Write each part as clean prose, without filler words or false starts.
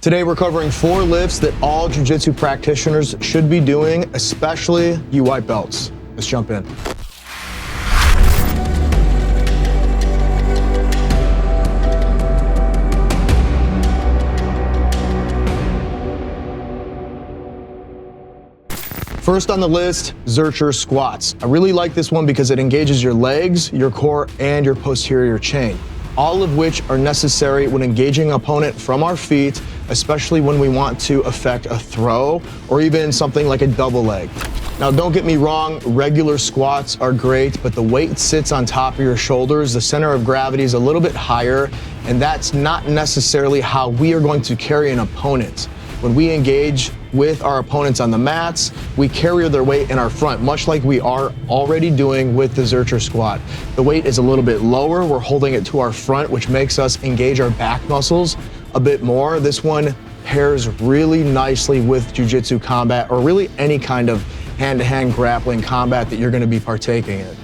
Today we're covering 4 lifts that all jiu-jitsu practitioners should be doing, especially you white belts. Let's jump in. First on the list, Zercher squats. I really like this one because it engages your legs, your core, and your posterior chain, all of which are necessary when engaging an opponent from our feet, especially when we want to effect a throw or even something like a double leg. Now, don't get me wrong, regular squats are great, but the weight sits on top of your shoulders, the center of gravity is a little bit higher, and that's not necessarily how we are going to carry an opponent. When we engage with our opponents on the mats, we carry their weight in our front, much like we are already doing with the Zercher squat. The weight is a little bit lower, we're holding it to our front, which makes us engage our back muscles a bit more. This one pairs really nicely with jiu-jitsu combat, or really any kind of hand-to-hand grappling combat that you're gonna be partaking in.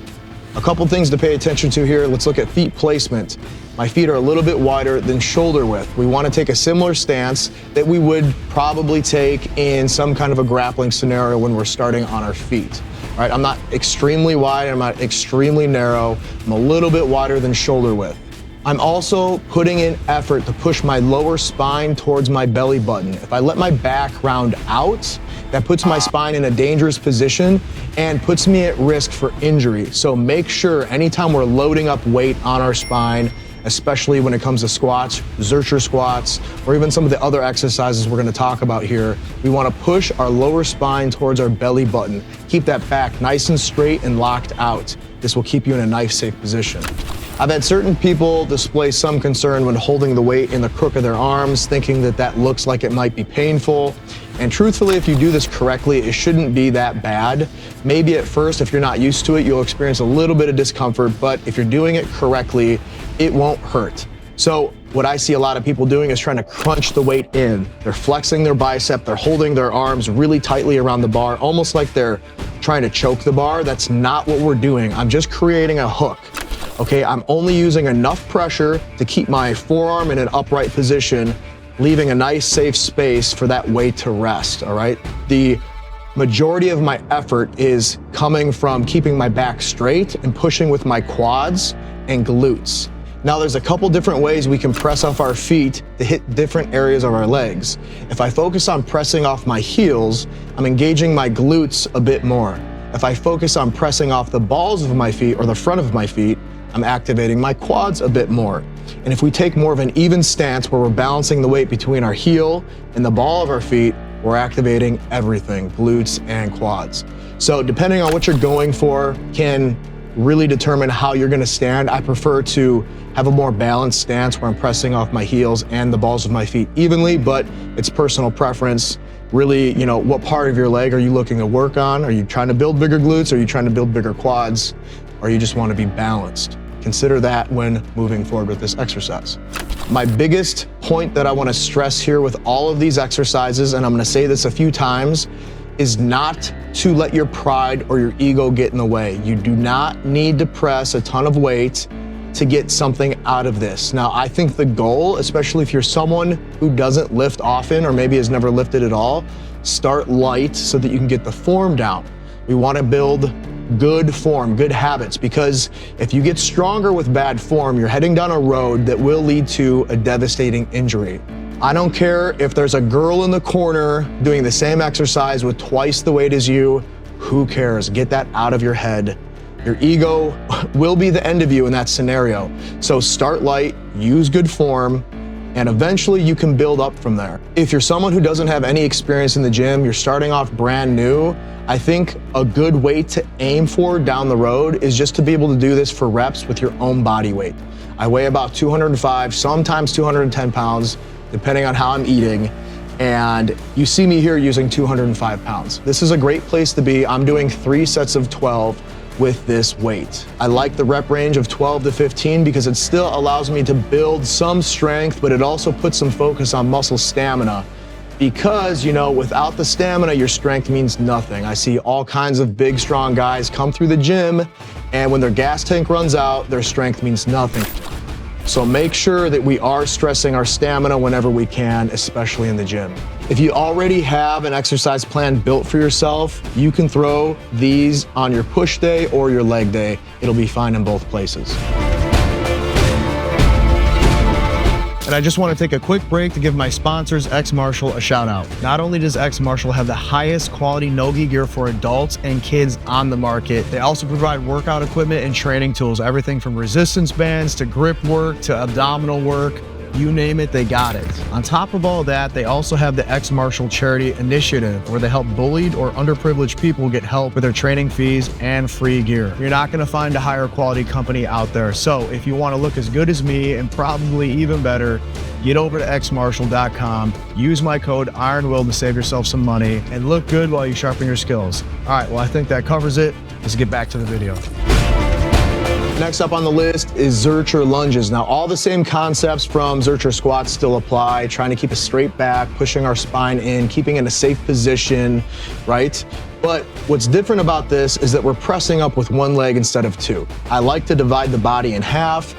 A couple things to pay attention to here. Let's look at feet placement. My feet are a little bit wider than shoulder width. We want to take a similar stance that we would probably take in some kind of a grappling scenario when we're starting on our feet. All right, I'm not extremely wide, I'm not extremely narrow. I'm a little bit wider than shoulder width. I'm also putting in effort to push my lower spine towards my belly button. If I let my back round out, that puts my spine in a dangerous position and puts me at risk for injury. So make sure anytime we're loading up weight on our spine, especially when it comes to squats, Zercher squats, or even some of the other exercises we're gonna talk about here, we wanna push our lower spine towards our belly button. Keep that back nice and straight and locked out. This will keep you in a nice, safe position. I've had certain people display some concern when holding the weight in the crook of their arms, thinking that that looks like it might be painful. And truthfully, if you do this correctly, it shouldn't be that bad. Maybe at first, if you're not used to it, you'll experience a little bit of discomfort, but if you're doing it correctly, it won't hurt. So what I see a lot of people doing is trying to crunch the weight in. They're flexing their bicep, they're holding their arms really tightly around the bar, almost like they're trying to choke the bar. That's not what we're doing. I'm just creating a hook. Okay, I'm only using enough pressure to keep my forearm in an upright position, leaving a nice safe space for that weight to rest, all right? The majority of my effort is coming from keeping my back straight and pushing with my quads and glutes. Now there's a couple different ways we can press off our feet to hit different areas of our legs. If I focus on pressing off my heels, I'm engaging my glutes a bit more. If I focus on pressing off the balls of my feet or the front of my feet, I'm activating my quads a bit more. And if we take more of an even stance where we're balancing the weight between our heel and the ball of our feet, we're activating everything, glutes and quads. So depending on what you're going for can really determine how you're gonna stand. I prefer to have a more balanced stance where I'm pressing off my heels and the balls of my feet evenly, but it's personal preference. Really, what part of your leg are you looking to work on? Are you trying to build bigger glutes? Are you trying to build bigger quads? Or you just want to be balanced? Consider that when moving forward with this exercise. My biggest point that I want to stress here with all of these exercises, and I'm going to say this a few times, is not to let your pride or your ego get in the way. You do not need to press a ton of weight to get something out of this. Now, I think the goal, especially if you're someone who doesn't lift often or maybe has never lifted at all, start light so that you can get the form down. We want to build good form, good habits, because if you get stronger with bad form, you're heading down a road that will lead to a devastating injury. I don't care if there's a girl in the corner doing the same exercise with twice the weight as you, who cares? Get that out of your head. Your ego will be the end of you in that scenario. So start light, use good form, and eventually you can build up from there. If you're someone who doesn't have any experience in the gym, you're starting off brand new, I think a good way to aim for down the road is just to be able to do this for reps with your own body weight. I weigh about 205, sometimes 210 pounds, depending on how I'm eating. And you see me here using 205 pounds. This is a great place to be. I'm doing 3 sets of 12 with this weight. I like the rep range of 12 to 15 because it still allows me to build some strength, but it also puts some focus on muscle stamina. Because, without the stamina, your strength means nothing. I see all kinds of big, strong guys come through the gym, and when their gas tank runs out, their strength means nothing. So make sure that we are stressing our stamina whenever we can, especially in the gym. If you already have an exercise plan built for yourself, you can throw these on your push day or your leg day. It'll be fine in both places. And I just want to take a quick break to give my sponsors, X Martial, a shout out. Not only does X Martial have the highest quality no-gi gear for adults and kids on the market, they also provide workout equipment and training tools, everything from resistance bands to grip work to abdominal work. You name it, they got it. On top of all that, they also have the X Martial Charity Initiative, where they help bullied or underprivileged people get help with their training fees and free gear. You're not gonna find a higher quality company out there. So if you wanna look as good as me and probably even better, get over to xmartial.com, use my code IRONWILL to save yourself some money and look good while you sharpen your skills. All right, well, I think that covers it. Let's get back to the video. Next up on the list is Zercher lunges. Now, all the same concepts from Zercher squats still apply, trying to keep a straight back, pushing our spine in, keeping in a safe position, right? But what's different about this is that we're pressing up with one leg instead of two. I like to divide the body in half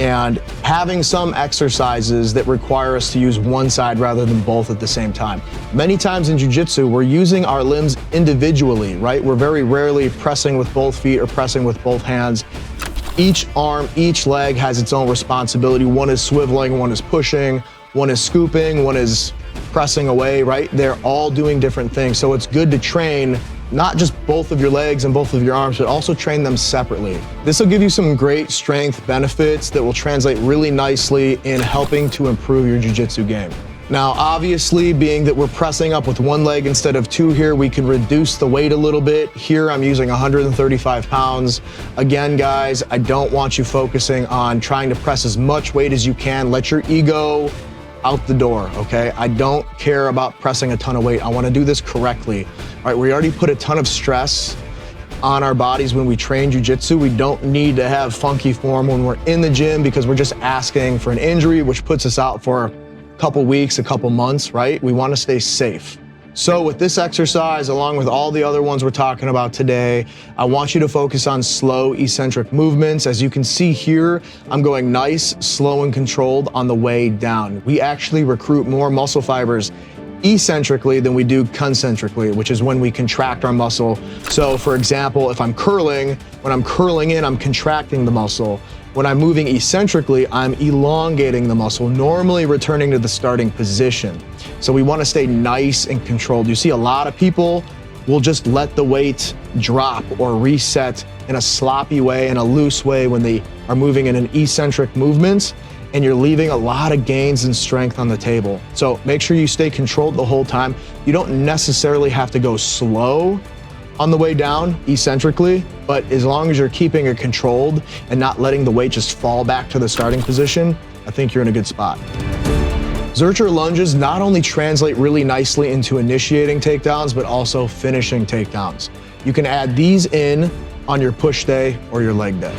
and having some exercises that require us to use one side rather than both at the same time. Many times in Jiu Jitsu, we're using our limbs individually, right? We're very rarely pressing with both feet or pressing with both hands. Each arm, each leg has its own responsibility. One is swiveling, one is pushing, one is scooping, one is pressing away, right? They're all doing different things. So it's good to train not just both of your legs and both of your arms, but also train them separately. This will give you some great strength benefits that will translate really nicely in helping to improve your jiu-jitsu game. Now, obviously, being that we're pressing up with one leg instead of two here, we can reduce the weight a little bit. Here, I'm using 135 pounds. Again, guys, I don't want you focusing on trying to press as much weight as you can. Let your ego out the door, okay? I don't care about pressing a ton of weight. I wanna do this correctly. All right, we already put a ton of stress on our bodies when we train jiu-jitsu. We don't need to have funky form when we're in the gym because we're just asking for an injury, which puts us out for a couple weeks, a couple months, right? We wanna stay safe. So with this exercise, along with all the other ones we're talking about today, I want you to focus on slow, eccentric movements. As you can see here, I'm going nice, slow, and controlled on the way down. We actually recruit more muscle fibers eccentrically than we do concentrically, which is when we contract our muscle. So for example, if I'm curling, when I'm curling in, I'm contracting the muscle. When I'm moving eccentrically, I'm elongating the muscle, normally returning to the starting position. So we want to stay nice and controlled. You see a lot of people will just let the weight drop or reset in a sloppy way, in a loose way when they are moving in an eccentric movement, and you're leaving a lot of gains in strength on the table. So make sure you stay controlled the whole time. You don't necessarily have to go slow on the way down eccentrically, but as long as you're keeping it controlled and not letting the weight just fall back to the starting position, I think you're in a good spot. Zercher lunges not only translate really nicely into initiating takedowns, but also finishing takedowns. You can add these in on your push day or your leg day.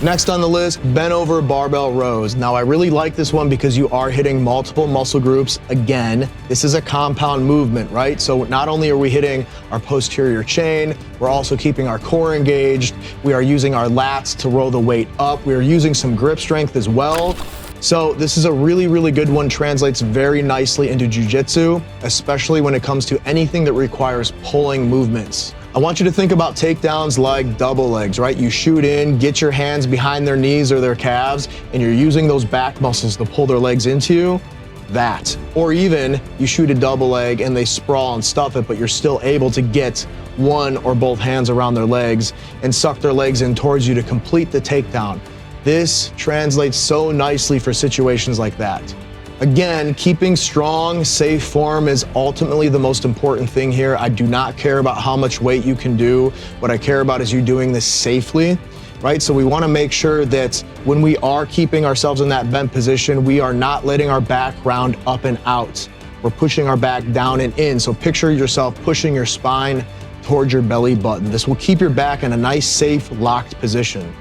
Next on the list, bent over barbell rows. Now I really like this one because you are hitting multiple muscle groups. Again, this is a compound movement, right? So not only are we hitting our posterior chain, we're also keeping our core engaged. We are using our lats to roll the weight up. We are using some grip strength as well. So this is a really, really good one, translates very nicely into jiu-jitsu, especially when it comes to anything that requires pulling movements. I want you to think about takedowns like double legs, right? You shoot in, get your hands behind their knees or their calves, and you're using those back muscles to pull their legs into you. That. Or even you shoot a double leg and they sprawl and stuff it, but you're still able to get one or both hands around their legs and suck their legs in towards you to complete the takedown. This translates so nicely for situations like that. Again, keeping strong, safe form is ultimately the most important thing here. I do not care about how much weight you can do. What I care about is you doing this safely, right? So we want to make sure that when we are keeping ourselves in that bent position, we are not letting our back round up and out. We're pushing our back down and in. So picture yourself pushing your spine towards your belly button. This will keep your back in a nice, safe, locked position.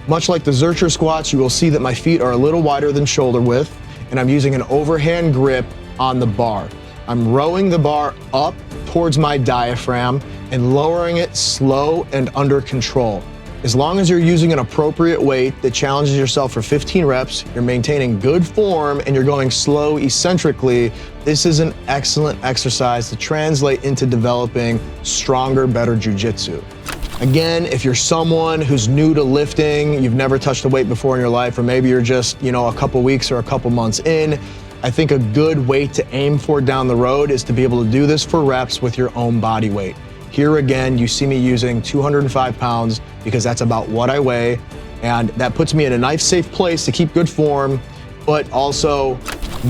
Much like the Zercher squats, you will see that my feet are a little wider than shoulder width, and I'm using an overhand grip on the bar. I'm rowing the bar up towards my diaphragm and lowering it slow and under control. As long as you're using an appropriate weight that challenges yourself for 15 reps, you're maintaining good form, and you're going slow eccentrically, this is an excellent exercise to translate into developing stronger, better jiu-jitsu. Again, if you're someone who's new to lifting, you've never touched a weight before in your life, or maybe you're just, a couple weeks or a couple months in, I think a good weight to aim for down the road is to be able to do this for reps with your own body weight. Here again, you see me using 205 pounds because that's about what I weigh, and that puts me in a nice, safe place to keep good form, but also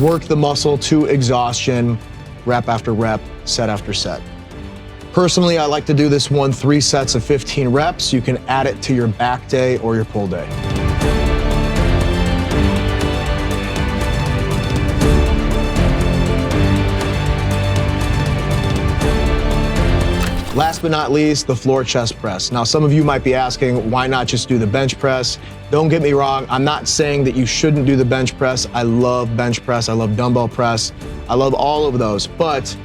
work the muscle to exhaustion, rep after rep, set after set. Personally, I like to do this one 3 sets of 15 reps. You can add it to your back day or your pull day. Last but not least, the floor chest press. Now, some of you might be asking, why not just do the bench press? Don't get me wrong, I'm not saying that you shouldn't do the bench press. I love bench press, I love dumbbell press, I love all of those. But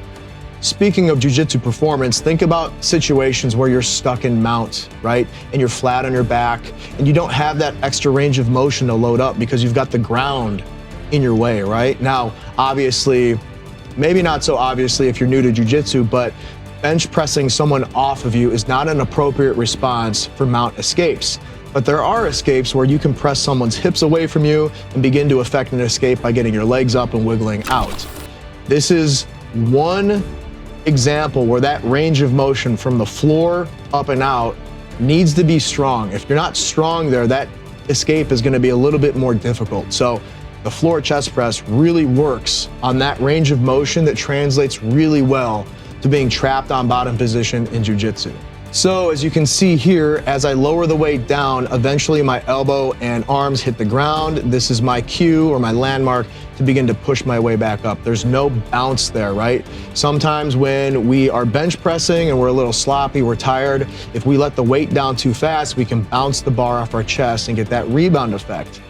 speaking of jiu-jitsu performance, think about situations where you're stuck in mount, right? And you're flat on your back, and you don't have that extra range of motion to load up because you've got the ground in your way, right? Now, obviously, maybe not so obviously if you're new to jiu-jitsu, but bench pressing someone off of you is not an appropriate response for mount escapes. But there are escapes where you can press someone's hips away from you and begin to effect an escape by getting your legs up and wiggling out. This is one example where that range of motion from the floor up and out needs to be strong. If you're not strong there, that escape is going to be a little bit more difficult. So the floor chest press really works on that range of motion that translates really well to being trapped on bottom position in jiu-jitsu. So as you can see here, as I lower the weight down, eventually my elbow and arms hit the ground. This is my cue or my landmark to begin to push my way back up. There's no bounce there, right? Sometimes when we are bench pressing and we're a little sloppy, we're tired, if we let the weight down too fast, we can bounce the bar off our chest and get that rebound effect.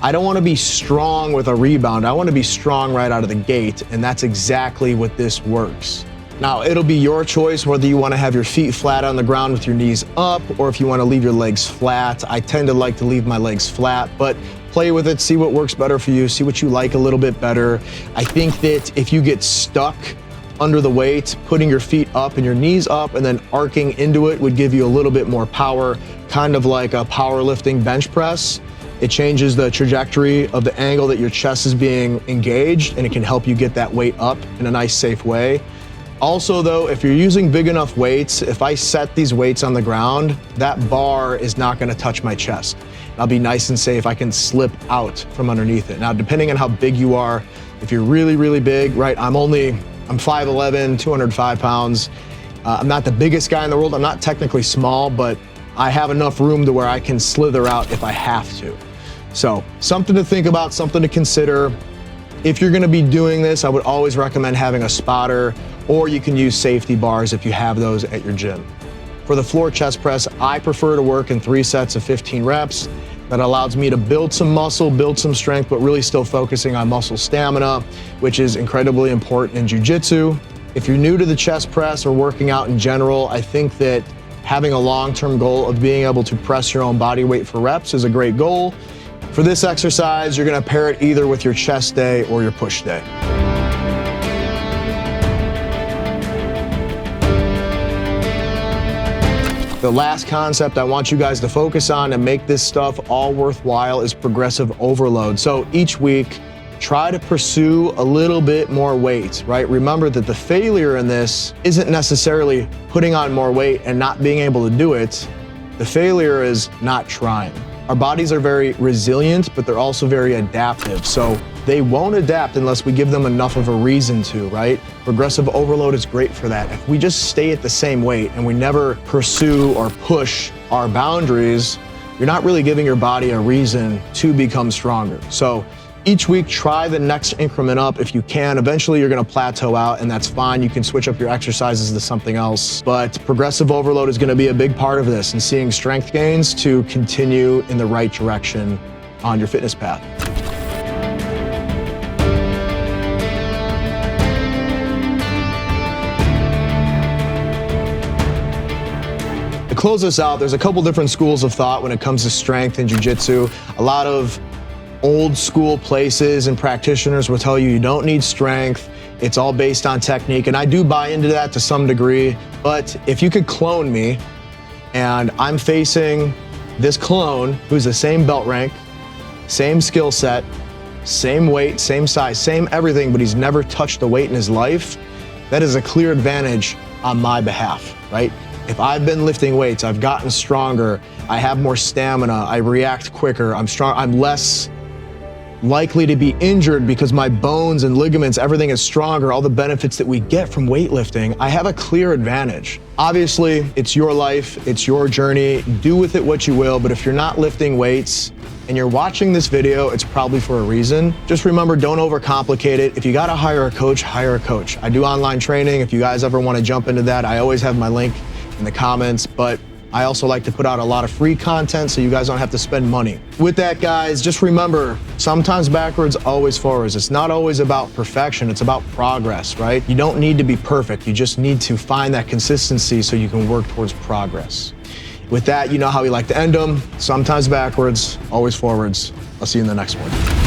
I don't want to be strong with a rebound. I want to be strong right out of the gate, and that's exactly what this works. Now, it'll be your choice whether you want to have your feet flat on the ground with your knees up, or if you want to leave your legs flat. I tend to like to leave my legs flat, but play with it, see what works better for you, see what you like a little bit better. I think that if you get stuck under the weight, putting your feet up and your knees up and then arcing into it would give you a little bit more power, kind of like a powerlifting bench press. It changes the trajectory of the angle that your chest is being engaged, and it can help you get that weight up in a nice, safe way. Also though, if you're using big enough weights, if I set these weights on the ground, that bar is not gonna touch my chest. I'll be nice and safe. I can slip out from underneath it. Now, depending on how big you are, if you're really, really big, right? I'm 5'11", 205 pounds. I'm not the biggest guy in the world. I'm not technically small, but I have enough room to where I can slither out if I have to. So something to think about, something to consider. If you're gonna be doing this, I would always recommend having a spotter, or you can use safety bars if you have those at your gym. For the floor chest press, I prefer to work in 3 sets of 15 reps. That allows me to build some muscle, build some strength, but really still focusing on muscle stamina, which is incredibly important in jiu-jitsu. If you're new to the chest press or working out in general, I think that having a long-term goal of being able to press your own body weight for reps is a great goal. For this exercise, you're gonna pair it either with your chest day or your push day. The last concept I want you guys to focus on and make this stuff all worthwhile is progressive overload. So each week, try to pursue a little bit more weight, right? Remember that the failure in this isn't necessarily putting on more weight and not being able to do it. The failure is not trying. Our bodies are very resilient, but they're also very adaptive. So they won't adapt unless we give them enough of a reason to, right? Progressive overload is great for that. If we just stay at the same weight and we never pursue or push our boundaries, you're not really giving your body a reason to become stronger. So each week, try the next increment up if you can. Eventually, you're gonna plateau out, and that's fine. You can switch up your exercises to something else. But progressive overload is gonna be a big part of this, and seeing strength gains to continue in the right direction on your fitness path. The close this out, there's a couple different schools of thought when it comes to strength in jiu-jitsu. A lot of old school places and practitioners will tell you you don't need strength. It's all based on technique, and I do buy into that to some degree. But if you could clone me, and I'm facing this clone who's the same belt rank, same skill set, same weight, same size, same everything, but he's never touched a weight in his life, that is a clear advantage on my behalf, right? If I've been lifting weights, I've gotten stronger, I have more stamina, I react quicker, I'm less likely to be injured because my bones and ligaments, everything is stronger, all the benefits that we get from weightlifting, I have a clear advantage. Obviously, it's your life, it's your journey, do with it what you will, but if you're not lifting weights and you're watching this video, it's probably for a reason. Just remember, don't overcomplicate it. If you gotta hire a coach, hire a coach. I do online training. If you guys ever wanna jump into that, I always have my link in the comments, but I also like to put out a lot of free content so you guys don't have to spend money. With that, guys, just remember, sometimes backwards, always forwards. It's not always about perfection, it's about progress, right? You don't need to be perfect, you just need to find that consistency so you can work towards progress. With that, you know how we like to end them. Sometimes backwards, always forwards. I'll see you in the next one.